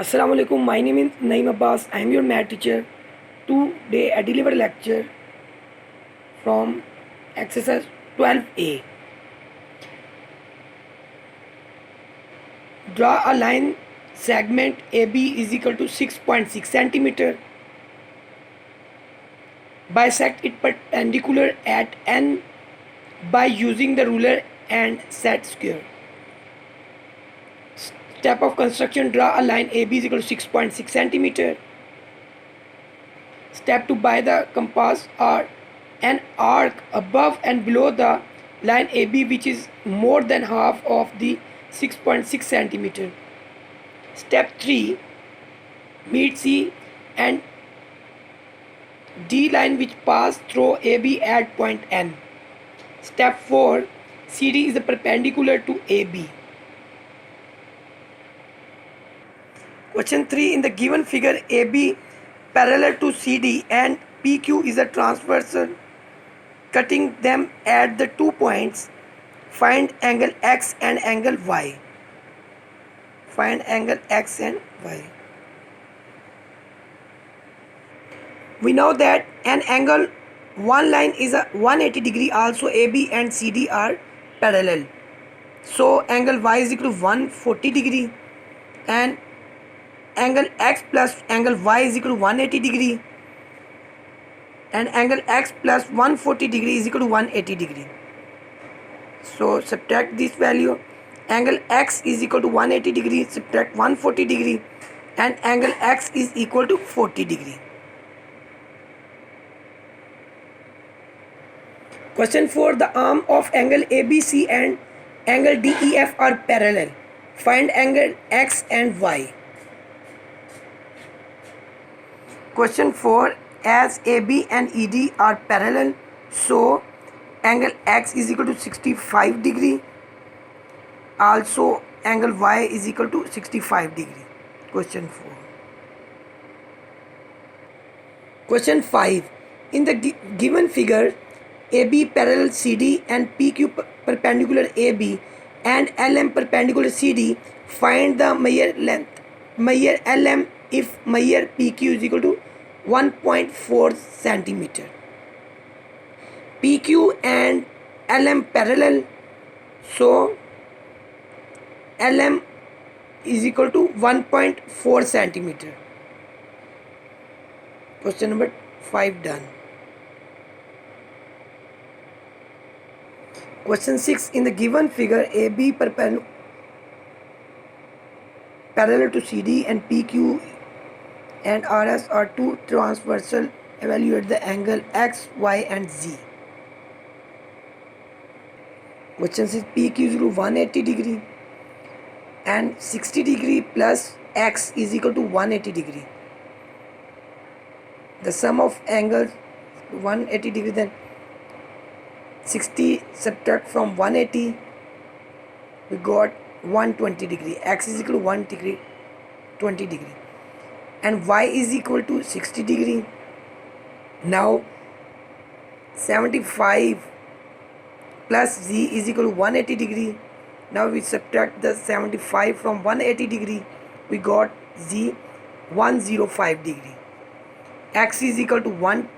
Assalamu alaikum. My name is Naeem Abbas. I am your math teacher. Today I deliver a lecture from exercise 12A. Draw a line segment AB is equal to 6.6 centimeter. Bisect it perpendicular at N by using the ruler and set square. Step of construction: draw a line AB is equal to 6.6 centimeter. Step 2: by the compass or an arc above and below the line AB which is more than half of the 6.6 centimeter. Step 3: meet C and D line which pass through AB at point N. Step 4: CD is perpendicular to AB. Question 3: in the given figure, AB parallel to CD and PQ is a transversal cutting them at the 2 points. Find angle X and angle Y. Find angle X and Y. We know that an angle, one line is a 180 degree, also AB and CD are parallel. So angle Y is equal to 140 degree and angle X plus angle Y is equal to 180 degree and angle X plus 140 degree is equal to 180 degree. So subtract this value. Angle X is equal to 180 degree, subtract 140 degree and angle X is equal to 40 degree. Question 4. The arm of angle ABC and angle DEF are parallel. Find angle X and Y. Question 4. As AB and ED are parallel, so angle X is equal to 65 degree. Also angle Y is equal to 65 degree. Question 4. Question 5. In the given figure, AB parallel CD and PQ perpendicular AB and LM perpendicular CD, find the measure length. Measure LM if measure PQ is equal to 1.4 centimeter. PQ and LM parallel, so LM is equal to 1.4 centimeter. Question number 5 done. Question 6. In the given figure, AB parallel to CD and PQ and RS are two transversal. Evaluate the angle X, Y and Z. Question 6. PQ is equal to 180 degree and 60 degree plus X is equal to 180 degree. The sum of angles 180 degree, then 60 subtract from 180, we got 120 degree. X is equal to 1 degree, 20 degree and Y is equal to 60 degree. Now 75 plus Z is equal to 180 degree. Now we subtract the 75 from 180 degree, we got Z 105 degree. X is equal to 1